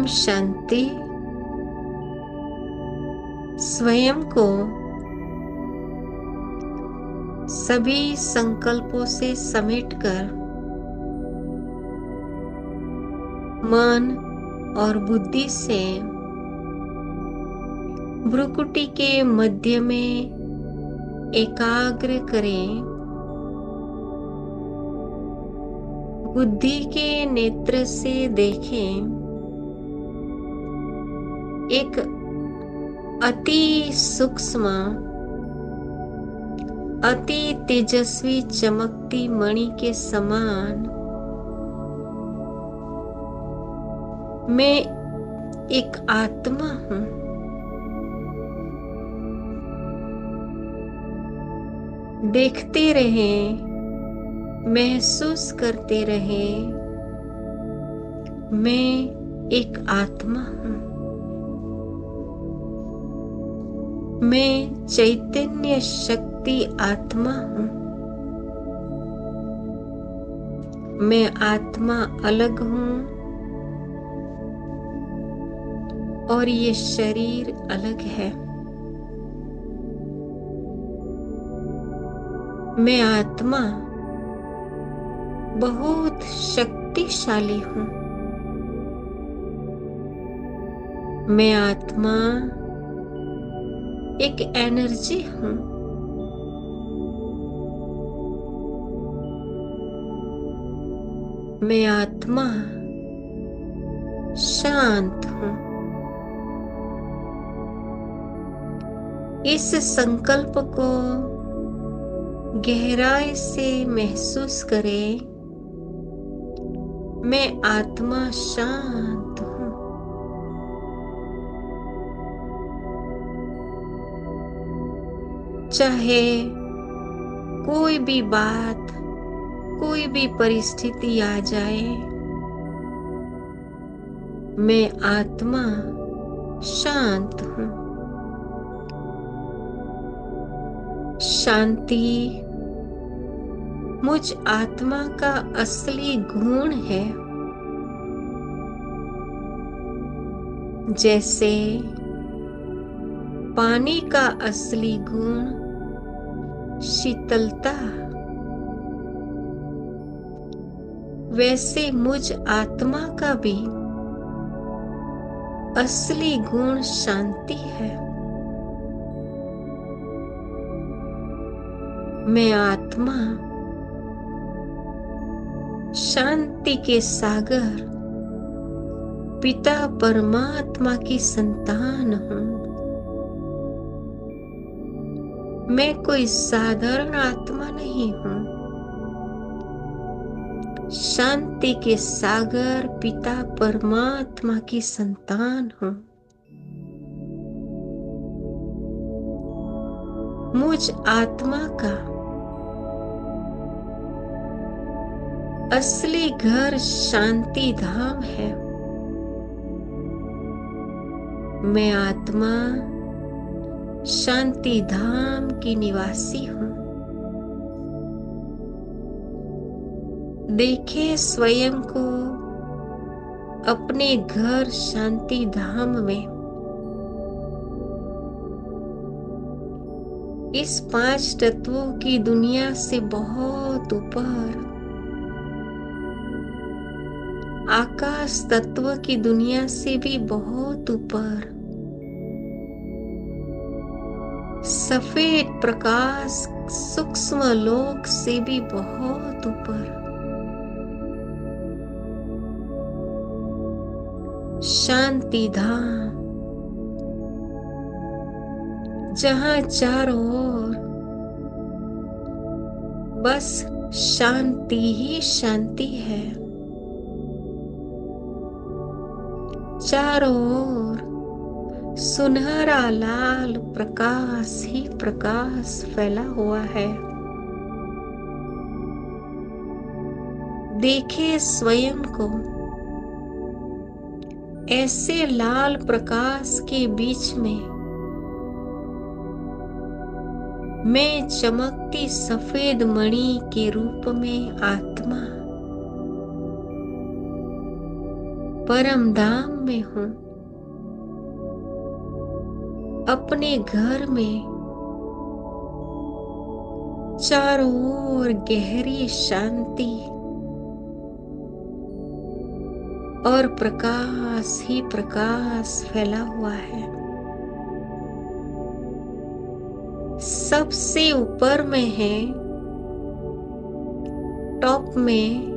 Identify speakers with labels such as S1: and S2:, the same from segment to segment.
S1: शांति। स्वयं को सभी संकल्पों से समेटकर मन और बुद्धि से भ्रुकुटी के मध्य में एकाग्र करें। बुद्धि के नेत्र से देखें। एक अति सूक्ष्म, अति तेजस्वी चमकती मणि के समान मैं एक आत्मा हूं। देखते रहें, महसूस करते रहें, मैं एक आत्मा हूं। मैं चैतन्य शक्ति आत्मा हूं। मैं आत्मा अलग हूं और ये शरीर अलग है। मैं आत्मा बहुत शक्तिशाली हूं। मैं आत्मा एक एनर्जी हूं। मैं आत्मा शांत हूं। इस संकल्प को गहराई से महसूस करें। मैं आत्मा शांत हूं। चाहे कोई भी बात, कोई भी परिस्थिति आ जाए, मैं आत्मा शांत हूं। शांति मुझ आत्मा का असली गुण है। जैसे पानी का असली गुण शीतलता, वैसे मुझ आत्मा का भी असली गुण शांति है। मैं आत्मा शांति के सागर पिता परमात्मा की संतान हूं। मैं कोई साधारण आत्मा नहीं हूं। शांति के सागर पिता परमात्मा की संतान हूं। मुझ आत्मा का असली घर शांति धाम है। मैं आत्मा शांति धाम की निवासी हूं। देखें स्वयं को अपने घर शांति धाम में। इस 5 तत्वों की दुनिया से बहुत ऊपर, आकाश तत्व की दुनिया से भी बहुत ऊपर, सफेद प्रकाश सूक्ष्म लोक से भी बहुत ऊपर, शांति धाम, जहां चारों ओर बस शांति ही शांति है। चारों ओर सुनहरा लाल प्रकाश ही प्रकाश फैला हुआ है। देखिए स्वयं को ऐसे लाल प्रकाश के बीच में मैं चमकती सफेद मणि के रूप में आत्मा परम धाम में हूँ, अपने घर में चारों ओर गहरी शांति और प्रकाश ही प्रकाश फैला हुआ है। सबसे ऊपर में है, टॉप में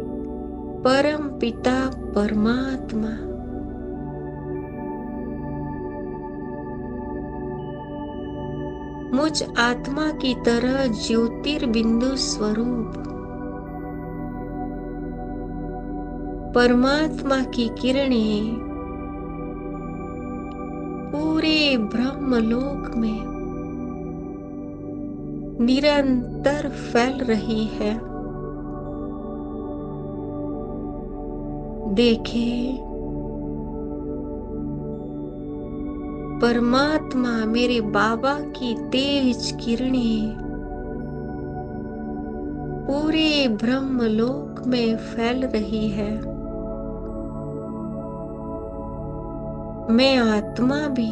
S1: परम पिता परमात्मा। मुझ आत्मा की तरह ज्योतिर्बिंदु स्वरूप परमात्मा की किरणें पूरे ब्रह्मलोक में निरंतर फैल रही है। देखें, परमात्मा मेरे बाबा की तेज किरणें पूरे ब्रह्मलोक में फैल रही है। मैं आत्मा भी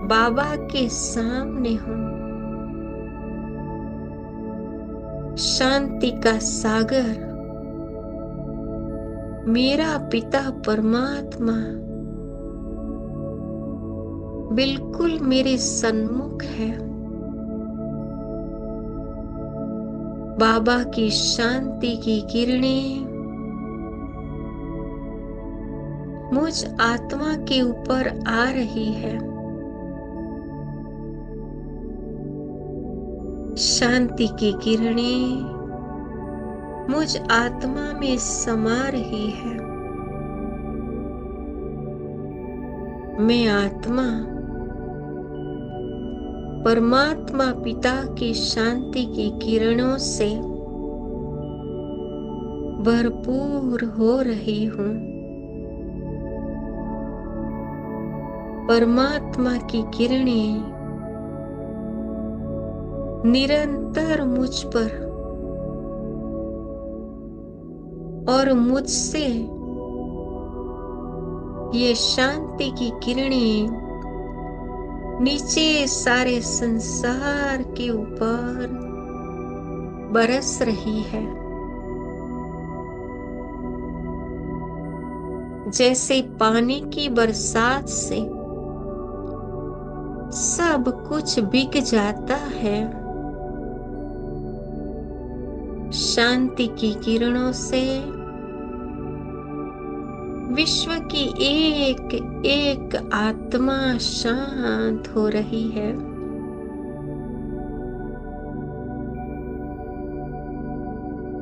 S1: बाबा के सामने हूँ। शांति का सागर मेरा पिता परमात्मा बिल्कुल मेरे सन्मुख है। बाबा की शांति की किरणें मुझ आत्मा के ऊपर आ रही है। शांति की किरणें मुझ आत्मा में समा रही है। मैं आत्मा परमात्मा पिता की शांति की किरणों से भरपूर हो रही हूँ। परमात्मा की किरणें निरंतर मुझ पर और मुझसे ये शांति की किरणें नीचे सारे संसार के ऊपर बरस रही है। जैसे पानी की बरसात से सब कुछ भीग जाता है, शांति की किरणों से विश्व की एक एक आत्मा शांत हो रही है।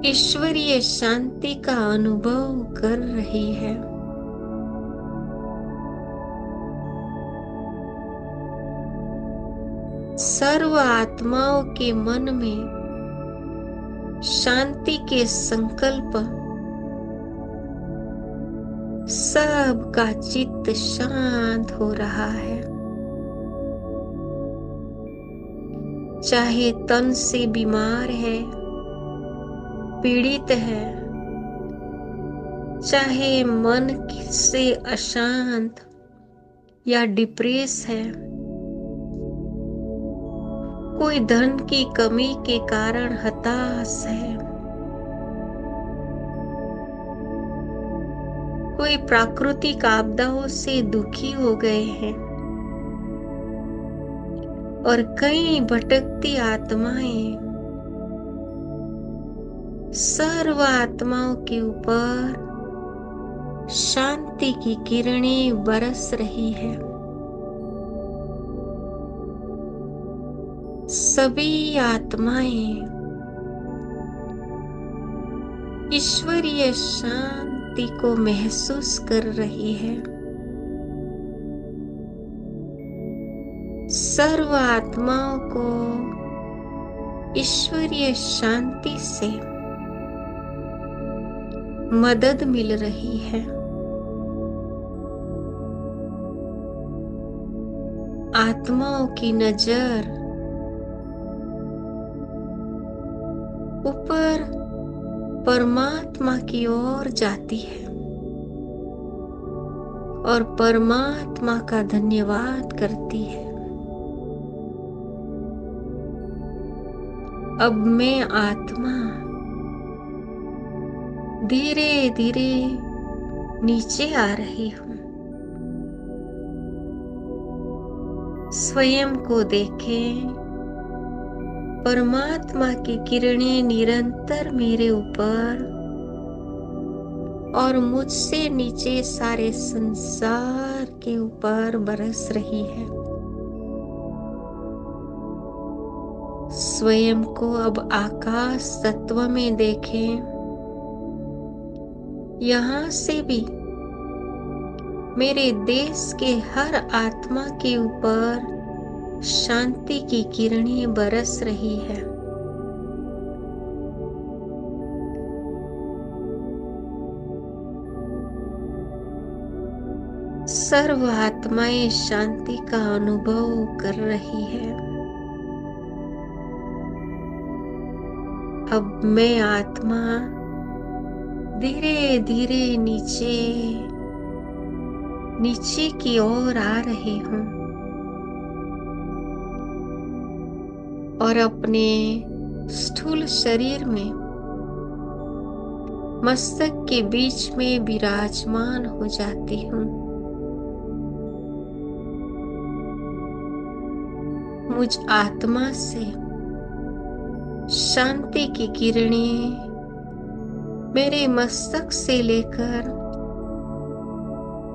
S1: ईश्वरीय शांति का अनुभव कर रही है। सर्व आत्माओं के मन में शांति के संकल्प, सबका चित्त शांत हो रहा है। चाहे तन से बीमार है, पीड़ित है, चाहे मन से अशांत या डिप्रेस है, कोई धन की कमी के कारण हताश है, कोई प्राकृतिक आपदाओं से दुखी हो गए हैं और कई भटकती आत्माएं सर्व आत्माओं के ऊपर शांति की किरणें बरस रही है। सभी आत्माएं ईश्वरीय शांति को महसूस कर रही है। सर्व आत्माओं को ईश्वरीय शांति से मदद मिल रही है। आत्माओं की नजर ऊपर परमात्मा की ओर जाती है। और परमात्मा का धन्यवाद करती है। अब मैं आत्मा धीरे धीरे नीचे आ रही हूँ। स्वयं को देखें, परमात्मा की किरणें निरंतर मेरे ऊपर और मुझसे नीचे सारे संसार के ऊपर बरस रही है। स्वयं को अब आकाश तत्व में देखें। यहाँ से भी मेरे देश के हर आत्मा के ऊपर शांति की किरणें बरस रही है। सर्व आत्माएं शांति का अनुभव कर रही है। अब मैं आत्मा धीरे धीरे नीचे की ओर आ रही हूँ और अपने स्थूल शरीर में मस्तक के बीच में विराजमान हो जाती हूँ। मुझ आत्मा से शांति की किरणें मेरे मस्तक से लेकर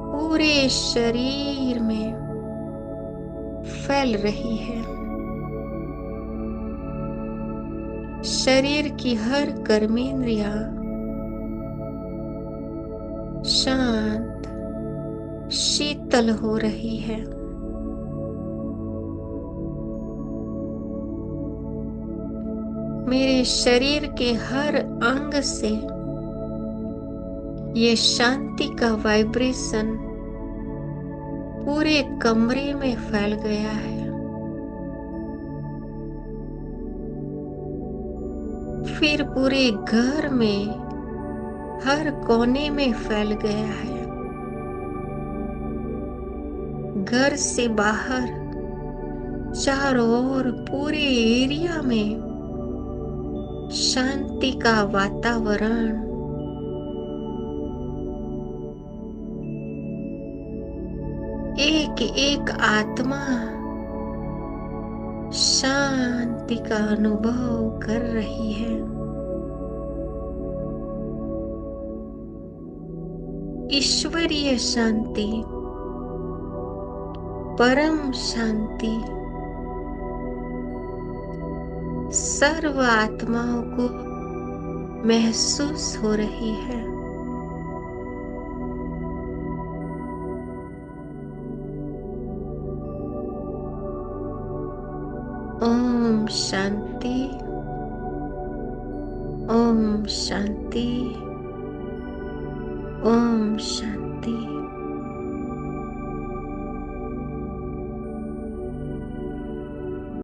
S1: पूरे शरीर में फैल रही है। शरीर की हर कर्मेंद्रिया शांत शीतल हो रही है। मेरे शरीर के हर अंग से ये शांति का वाइब्रेशन पूरे कमरे में फैल गया है। फिर पूरे घर में हर कोने में फैल गया है। घर से बाहर चारों ओर पूरे एरिया में शांति का वातावरण एक एक आत्मा शांति का अनुभव कर रही है। ईश्वरीय शांति, परम शांति सर्व आत्माओं को महसूस हो रही है। ओम शांति, ओम शांति, ओम शांति।